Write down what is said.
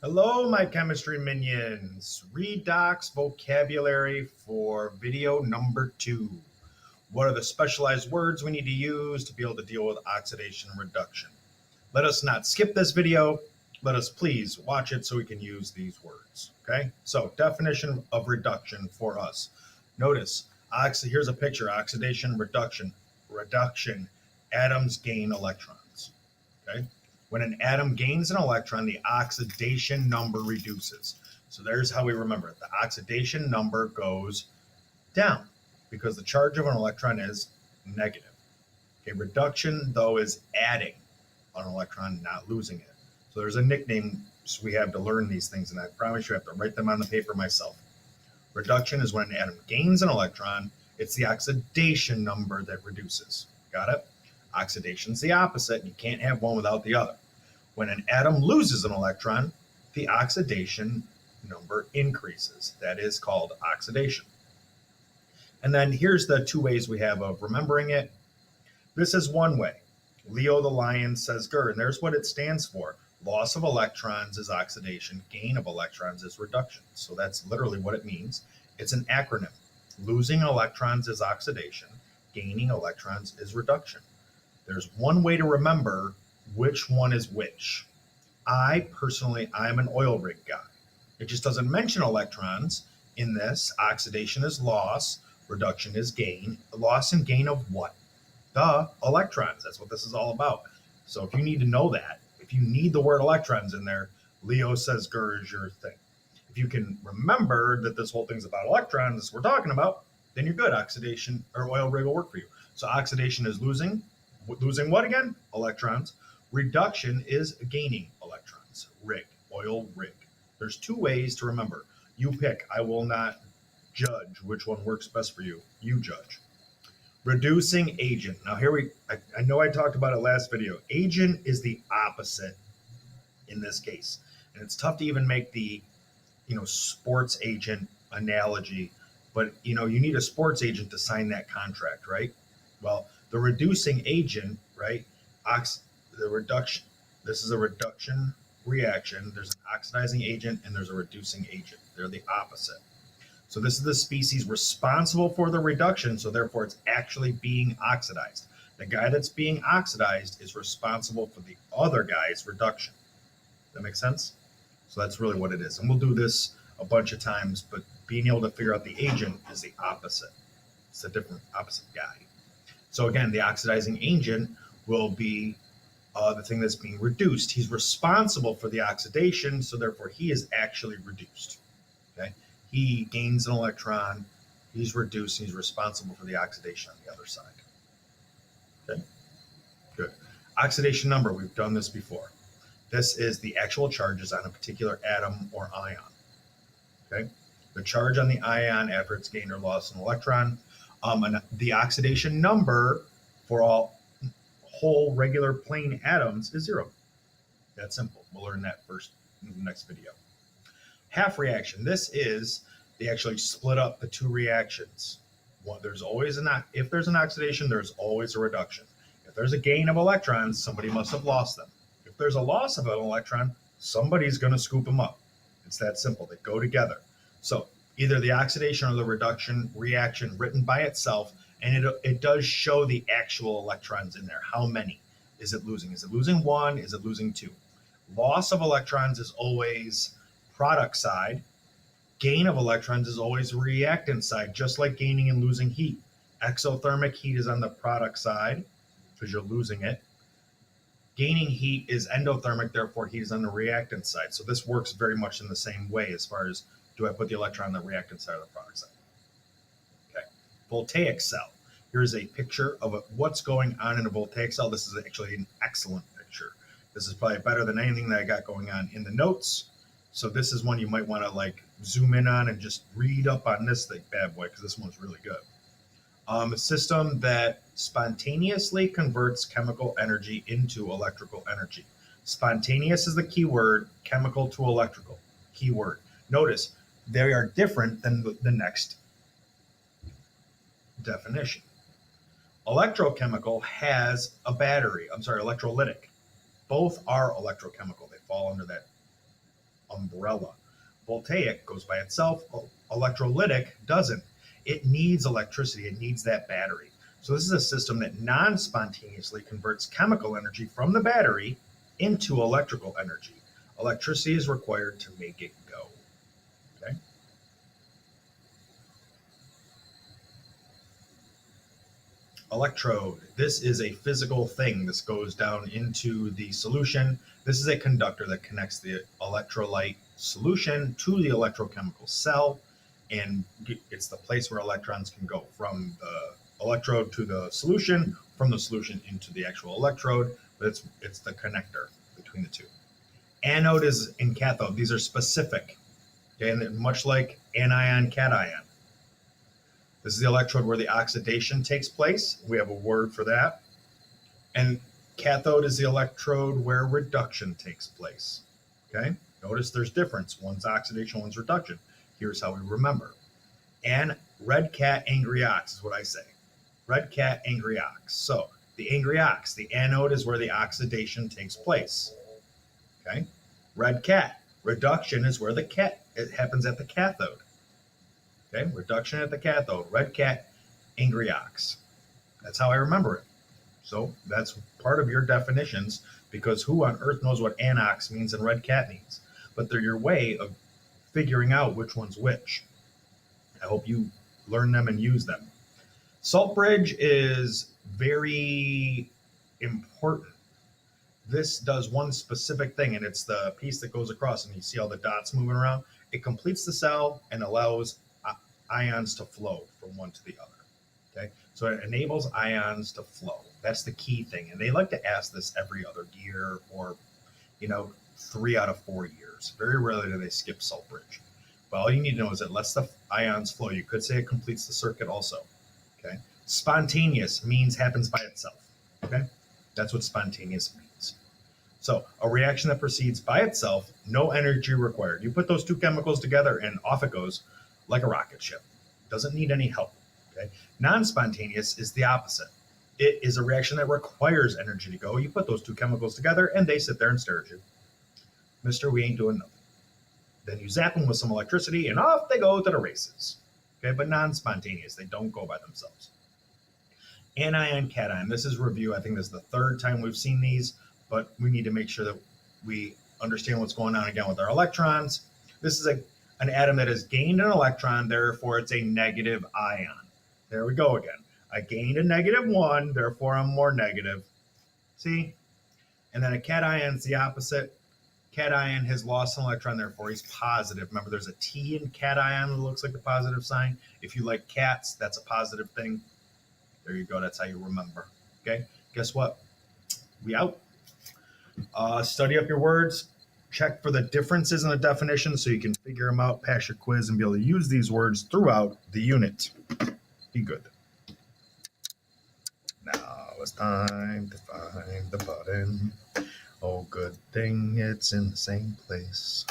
Hello, my chemistry minions. Redox vocabulary for video number 2. What are the specialized words we need to use to be able to deal with oxidation and reduction? Let us not skip this video. Let us please watch it so we can use these words. Okay, so definition of reduction for us. Notice, here's a picture, oxidation, reduction. Reduction, atoms gain electrons. Okay. When an atom gains an electron, the oxidation number reduces. So there's how we remember it. The oxidation number goes down because the charge of an electron is negative. Okay, reduction, though, is adding an electron, not losing it. So there's a nickname we have to learn these things, and I promise you I have to write them on the paper myself. Reduction is when an atom gains an electron. It's the oxidation number that reduces. Got it? Oxidation is the opposite. You can't have one without the other. When an atom loses an electron, the oxidation number increases. That is called oxidation. And then here's the two ways we have of remembering it. This is one way. Leo the lion says grr, and there's what it stands for. Loss of electrons is oxidation. Gain of electrons is reduction. So that's literally what it means. It's an acronym. Losing electrons is oxidation. Gaining electrons is reduction. There's one way to remember which one is which. I'm an oil rig guy. It just doesn't mention electrons in this. Oxidation is loss. Reduction is gain. Loss and gain of what? The electrons. That's what this is all about. So if you need to know that, if you need the word electrons in there, Leo says grr is your thing. If you can remember that this whole thing's about electrons we're talking about, then you're good. Oxidation or oil rig will work for you. So oxidation is losing what again? Electrons. Reduction is gaining electrons. Rig, oil rig. There's two ways to remember. You pick. I will not judge which one works best for you. You judge. Reducing agent. Now I know I talked about it last video. Agent is the opposite in this case. And it's tough to even make the, sports agent analogy, but you need a sports agent to sign that contract, right? Well, the reducing agent, right? The reduction. This is a reduction reaction. There's an oxidizing agent and there's a reducing agent. They're the opposite. So this is the species responsible for the reduction, so therefore it's actually being oxidized. The guy that's being oxidized is responsible for the other guy's reduction. That makes sense? So that's really what it is. And we'll do this a bunch of times, but being able to figure out the agent is the opposite. It's a different opposite guy. So again, the oxidizing agent will be the thing that's being reduced. He's responsible for the oxidation, so therefore he is actually reduced. Okay? He gains an electron, he's reduced, he's responsible for the oxidation on the other side. Okay? Good. Oxidation number, we've done this before. This is the actual charges on a particular atom or ion. Okay? The charge on the ion after it's gained or lost an electron. And the oxidation number for all whole regular plain atoms is 0. That's simple. We'll learn that first in the next video. Half reaction. This is they actually split up the two reactions. If there's an oxidation, there's always a reduction. If there's a gain of electrons, somebody must have lost them. If there's a loss of an electron, somebody's going to scoop them up. It's that simple. They go together. So either the oxidation or the reduction reaction written by itself, and it does show the actual electrons in there. How many is it losing? Is it losing 1? Is it losing 2? Loss of electrons is always product side. Gain of electrons is always reactant side, just like gaining and losing heat. Exothermic heat is on the product side because you're losing it. Gaining heat is endothermic, therefore heat is on the reactant side. So this works very much in the same way as far as do I put the electron on the reactant side or the product side. Okay. Voltaic cell. Here's a picture of what's going on in a voltaic cell. This is actually an excellent picture. This is probably better than anything that I got going on in the notes. So this is one you might want to zoom in on and just read up on this thing, bad boy, because this one's really good. A system that spontaneously converts chemical energy into electrical energy. Spontaneous is the key word, chemical to electrical, key word. Notice they are different than the next definition. Electrochemical has a battery. Electrolytic. Both are electrochemical. They fall under that umbrella. Voltaic goes by itself. Electrolytic doesn't. It needs electricity. It needs that battery. So this is a system that non-spontaneously converts chemical energy from the battery into electrical energy. Electricity is required to make it go. Okay. Electrode. This is a physical thing. This goes down into the solution. This is a conductor that connects the electrolyte solution to the electrochemical cell, and it's the place where electrons can go from the electrode to the solution, from the solution into the actual electrode, but it's the connector between the two. Anode is in cathode. These are specific, okay, and much like anion, cation. This is the electrode where the oxidation takes place. We have a word for that. And cathode is the electrode where reduction takes place. Okay? Notice there's difference. One's oxidation, one's reduction. Here's how we remember. And red cat, angry ox is what I say. Red cat, angry ox. So the angry ox, the anode is where the oxidation takes place. Okay? Red cat, reduction is where it happens at the cathode. Okay, reduction at the cathode. Red cat, angry ox. That's how I remember it. So that's part of your definitions, because who on earth knows what anox means and red cat means? But they're your way of figuring out which one's which. I hope you learn them and use them. Salt bridge is very important. This does one specific thing, and it's the piece that goes across, and you see all the dots moving around. It completes the cell and allows ions to flow from one to the other. Okay, so it enables ions to flow. That's the key thing, and they like to ask this every other year, or 3 out of 4 years. Very rarely do they skip salt bridge. But all you need to know is it lets the ions flow. You could say it completes the circuit also. Okay, spontaneous means happens by itself. Okay, that's what spontaneous means. So a reaction that proceeds by itself, no energy required. You put those two chemicals together and off it goes, like a rocket ship. Doesn't need any help. Okay. Non-spontaneous is the opposite. It is a reaction that requires energy to go. You put those two chemicals together and they sit there and stare at you. Mister, we ain't doing nothing. Then you zap them with some electricity and off they go to the races. Okay, but non-spontaneous, they don't go by themselves. Anion, cation. This is review. I think this is the third time we've seen these, but we need to make sure that we understand what's going on again with our electrons. This is an atom that has gained an electron, therefore it's a negative ion. There we go again. I gained a -1, therefore I'm more negative. See? And then a cation is the opposite. Cation has lost an electron, therefore he's positive. Remember, there's a T in cation that looks like the positive sign. If you like cats, that's a positive thing. There you go. That's how you remember. Okay? Guess what? We out. Study up your words. Check for the differences in the definitions so you can figure them out, pass your quiz, and be able to use these words throughout the unit. Be good. Now it's time to find the button. Oh, good thing it's in the same place.